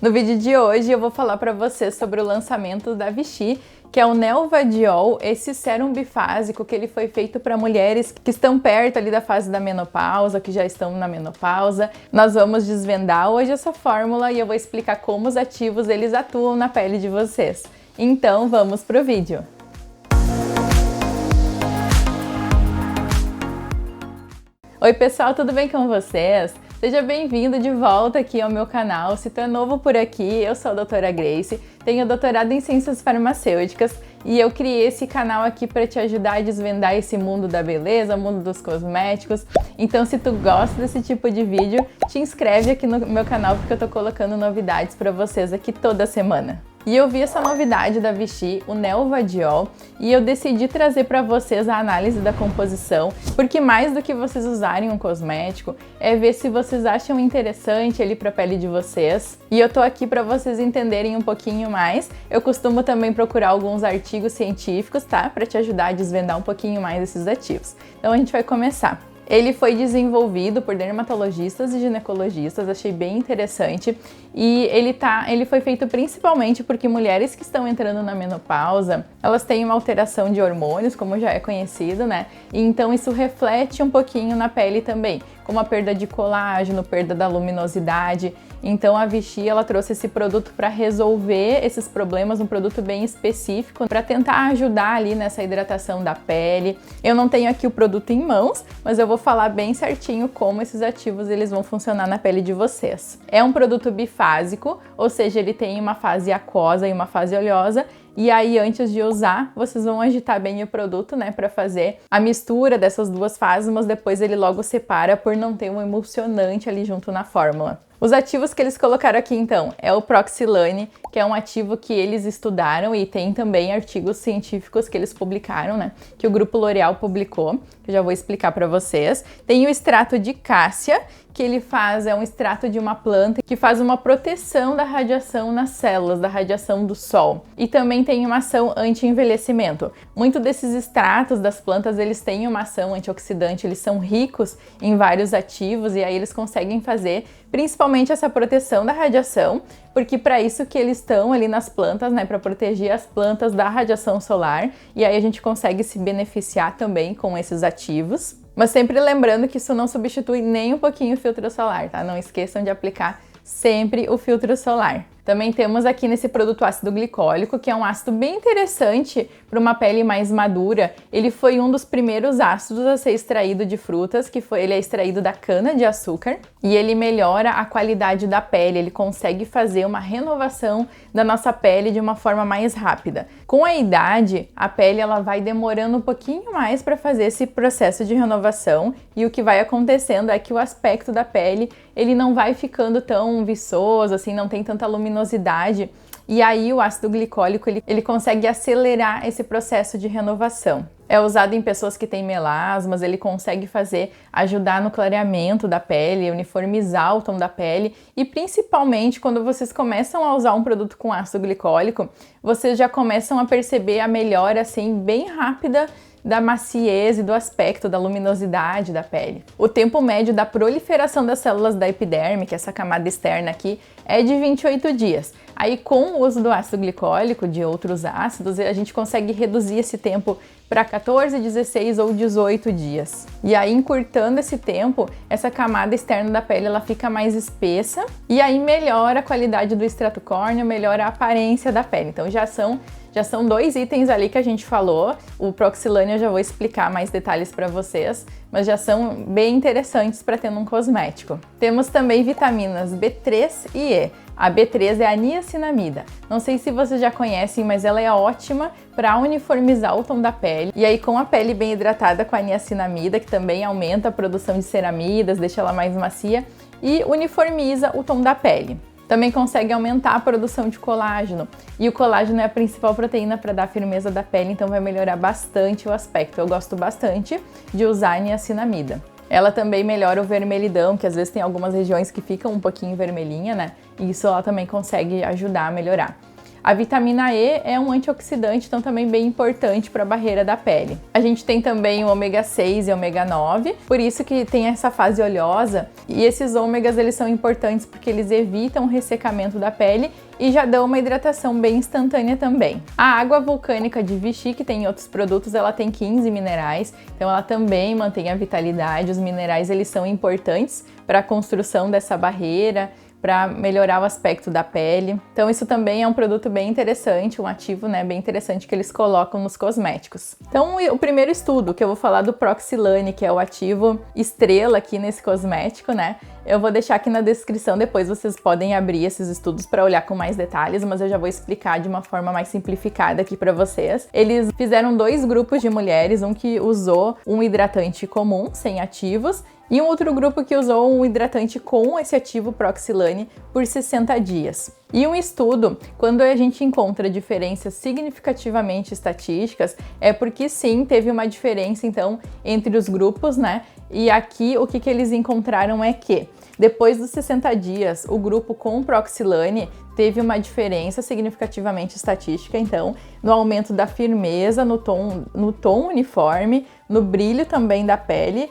No vídeo de hoje eu vou falar para vocês sobre o lançamento da Vichy, que é o Nelvadiol, esse sérum bifásico que ele foi feito para mulheres que estão perto ali da fase da menopausa, que já estão na menopausa. Nós vamos desvendar hoje essa fórmula e eu vou explicar como os ativos eles atuam na pele de vocês. Então vamos pro vídeo. Oi pessoal, tudo bem com vocês? Seja bem-vindo de volta aqui ao meu canal. Se tu é novo por aqui, eu sou a doutora Grace, tenho doutorado em Ciências Farmacêuticas e eu criei esse canal aqui para te ajudar a desvendar esse mundo da beleza, mundo dos cosméticos. Então, se tu gosta desse tipo de vídeo, te inscreve aqui no meu canal porque eu tô colocando novidades para vocês aqui toda semana. E eu vi essa novidade da Vichy, o Nelvadiol, e eu decidi trazer para vocês a análise da composição, porque mais do que vocês usarem um cosmético, é ver se vocês acham interessante ele para a pele de vocês. E eu tô aqui para vocês entenderem um pouquinho mais. Eu costumo também procurar alguns artigos científicos, tá? Para te ajudar a desvendar um pouquinho mais esses ativos. Então a gente vai começar. Ele foi desenvolvido por dermatologistas e ginecologistas, achei bem interessante, e ele foi feito principalmente porque mulheres que estão entrando na menopausa, elas têm uma alteração de hormônios, como já é conhecido, né? E então isso reflete um pouquinho na pele também, como a perda de colágeno, perda da luminosidade. Então a Vichy ela trouxe esse produto para resolver esses problemas, um produto bem específico para tentar ajudar ali nessa hidratação da pele. Eu não tenho aqui o produto em mãos, mas eu vou falar bem certinho como esses ativos eles vão funcionar na pele de vocês. É um produto bifásico, ou seja, ele tem uma fase aquosa e uma fase oleosa. E aí, antes de usar, vocês vão agitar bem o produto, né, para fazer a mistura dessas duas fases, mas depois ele logo separa por não ter um emulsionante ali junto na fórmula. Os ativos que eles colocaram aqui, então, é o Proxilane, que é um ativo que eles estudaram e tem também artigos científicos que eles publicaram, né, que o Grupo L'Oréal publicou, que eu já vou explicar para vocês. Tem o extrato de cássia, que ele é um extrato de uma planta que faz uma proteção da radiação nas células, da radiação do sol. E também tem uma ação anti-envelhecimento. Muitos desses extratos das plantas, eles têm uma ação antioxidante, eles são ricos em vários ativos e aí eles conseguem fazer principalmente essa proteção da radiação, porque para isso que eles estão ali nas plantas, né, para proteger as plantas da radiação solar, e aí a gente consegue se beneficiar também com esses ativos. Mas sempre lembrando que isso não substitui nem um pouquinho o filtro solar, tá? Não esqueçam de aplicar sempre o filtro solar. Também temos aqui nesse produto ácido glicólico, que é um ácido bem interessante para uma pele mais madura. Ele foi um dos primeiros ácidos a ser extraído de frutas, ele é extraído da cana-de-açúcar e ele melhora a qualidade da pele, ele consegue fazer uma renovação da nossa pele de uma forma mais rápida. Com a idade, a pele ela vai demorando um pouquinho mais para fazer esse processo de renovação e o que vai acontecendo é que o aspecto da pele ele não vai ficando tão viçoso, assim, não tem tanta luminosidade, e aí o ácido glicólico ele consegue acelerar esse processo de renovação. É usado em pessoas que têm melasmas, ele consegue ajudar no clareamento da pele, uniformizar o tom da pele e principalmente quando vocês começam a usar um produto com ácido glicólico, vocês já começam a perceber a melhora assim bem rápida da maciez e do aspecto, da luminosidade da pele. O tempo médio da proliferação das células da epiderme, que é essa camada externa aqui, é de 28 dias. Aí com o uso do ácido glicólico, de outros ácidos, a gente consegue reduzir esse tempo para 14, 16 ou 18 dias. E aí encurtando esse tempo, essa camada externa da pele ela fica mais espessa e aí melhora a qualidade do extrato córneo, melhora a aparência da pele. Então já são dois itens ali que a gente falou. O Proxilane eu já vou explicar mais detalhes para vocês, mas já são bem interessantes para ter num cosmético. Temos também vitaminas B3 e E. A B3 é a niacinamida. Não sei se vocês já conhecem, mas ela é ótima para uniformizar o tom da pele. E aí com a pele bem hidratada com a niacinamida, que também aumenta a produção de ceramidas, deixa ela mais macia e uniformiza o tom da pele. Também consegue aumentar a produção de colágeno. E o colágeno é a principal proteína para dar firmeza da pele, então vai melhorar bastante o aspecto. Eu gosto bastante de usar a niacinamida. Ela também melhora o vermelhidão, que às vezes tem algumas regiões que ficam um pouquinho vermelhinha, né? E isso ela também consegue ajudar a melhorar. A vitamina E é um antioxidante, então também bem importante para a barreira da pele. A gente tem também o ômega 6 e ômega 9, por isso que tem essa fase oleosa, e esses ômegas eles são importantes porque eles evitam o ressecamento da pele e já dão uma hidratação bem instantânea também. A água vulcânica de Vichy, que tem em outros produtos, ela tem 15 minerais, então ela também mantém a vitalidade. Os minerais eles são importantes para a construção dessa barreira, para melhorar o aspecto da pele. Então isso também é um produto bem interessante, um ativo, né, bem interessante que eles colocam nos cosméticos. Então o primeiro estudo que eu vou falar do Proxilane, que é o ativo estrela aqui nesse cosmético, né? Eu vou deixar aqui na descrição, depois vocês podem abrir esses estudos para olhar com mais detalhes, mas eu já vou explicar de uma forma mais simplificada aqui para vocês. Eles fizeram 2 grupos de mulheres, um que usou um hidratante comum, sem ativos, e um outro grupo que usou um hidratante com esse ativo Proxilane por 60 dias. E um estudo, quando a gente encontra diferenças significativamente estatísticas, é porque sim, teve uma diferença então entre os grupos, né? E aqui o que eles encontraram é que depois dos 60 dias, o grupo com Proxilane teve uma diferença significativamente estatística, então, no aumento da firmeza, no tom uniforme, no brilho também da pele,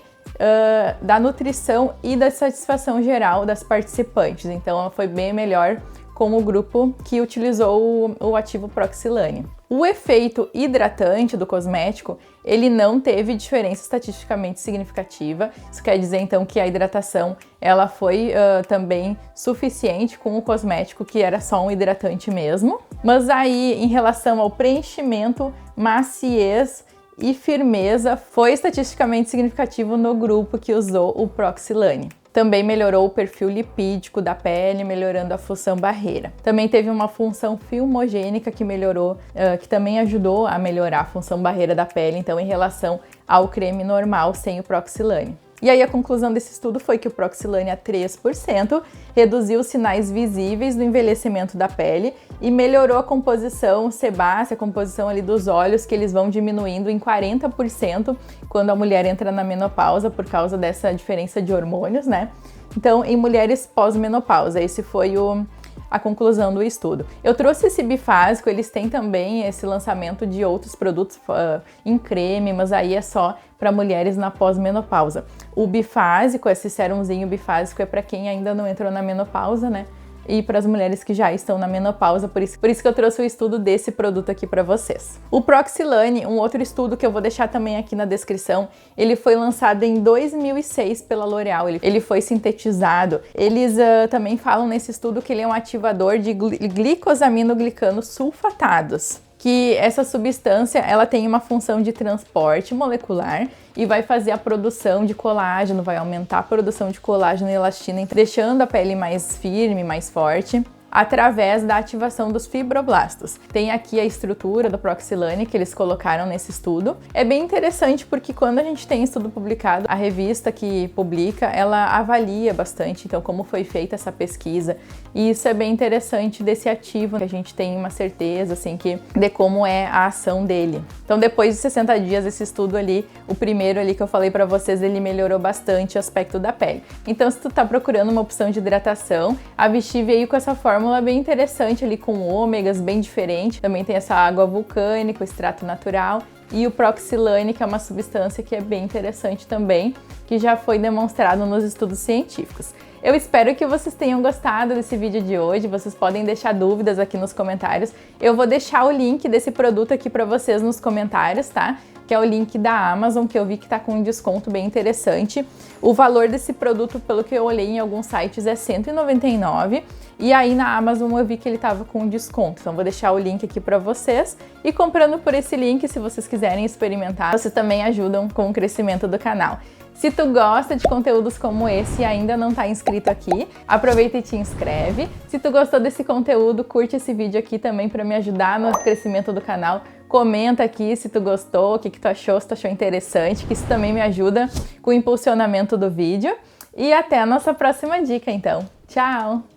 da nutrição e da satisfação geral das participantes. Então foi bem melhor com o grupo que utilizou o ativo Proxilane. O efeito hidratante do cosmético, ele não teve diferença estatisticamente significativa. Isso quer dizer então que a hidratação ela foi também suficiente com o cosmético, que era só um hidratante mesmo. Mas aí, em relação ao preenchimento, maciez e firmeza, foi estatisticamente significativo no grupo que usou o Proxilane. Também melhorou o perfil lipídico da pele, melhorando a função barreira. Também teve uma função filmogênica que melhorou, que também ajudou a melhorar a função barreira da pele, então em relação ao creme normal sem o Proxilane. E aí a conclusão desse estudo foi que o Proxilane a 3% reduziu os sinais visíveis do envelhecimento da pele e melhorou a composição sebácea, a composição ali dos olhos, que eles vão diminuindo em 40% quando a mulher entra na menopausa por causa dessa diferença de hormônios, né? Então, em mulheres pós-menopausa, esse foi a conclusão do estudo. Eu trouxe esse bifásico, eles têm também esse lançamento de outros produtos em creme, mas aí é só para mulheres na pós-menopausa. O bifásico, esse serumzinho bifásico, é para quem ainda não entrou na menopausa, né? E para as mulheres que já estão na menopausa, por isso que eu trouxe o estudo desse produto aqui para vocês. O Proxilane, um outro estudo que eu vou deixar também aqui na descrição, ele foi lançado em 2006 pela L'Oréal, ele foi sintetizado. Eles também falam nesse estudo que ele é um ativador de glicosaminoglicanos sulfatados, que essa substância ela tem uma função de transporte molecular e vai fazer a produção de colágeno, vai aumentar a produção de colágeno e elastina, deixando a pele mais firme, mais forte, através da ativação dos fibroblastos. Tem aqui a estrutura do Proxilane que eles colocaram nesse estudo. É bem interessante porque quando a gente tem estudo publicado, a revista que publica, ela avalia bastante, então, como foi feita essa pesquisa. E isso é bem interessante desse ativo, que a gente tem uma certeza, assim, de como é a ação dele. Então, depois de 60 dias, esse estudo ali, o primeiro ali que eu falei pra vocês, ele melhorou bastante o aspecto da pele. Então, se tu tá procurando uma opção de hidratação, a Vichy veio com essa fórmula bem interessante ali, com ômegas, bem diferente. Também tem essa água vulcânica, o extrato natural, e o Proxilane, que é uma substância que é bem interessante também, que já foi demonstrado nos estudos científicos. Eu espero que vocês tenham gostado desse vídeo de hoje. Vocês podem deixar dúvidas aqui nos comentários. Eu vou deixar o link desse produto aqui para vocês nos comentários, tá? Que é o link da Amazon, que eu vi que tá com um desconto bem interessante. O valor desse produto, pelo que eu olhei em alguns sites, é R$199. E aí na Amazon eu vi que ele tava com um desconto. Então vou deixar o link aqui para vocês. E comprando por esse link, se vocês quiserem experimentar, vocês também ajudam com o crescimento do canal. Se tu gosta de conteúdos como esse e ainda não tá inscrito aqui, aproveita e te inscreve. Se tu gostou desse conteúdo, curte esse vídeo aqui também para me ajudar no crescimento do canal. Comenta aqui se tu gostou, o que tu achou, se tu achou interessante, que isso também me ajuda com o impulsionamento do vídeo. E até a nossa próxima dica, então. Tchau!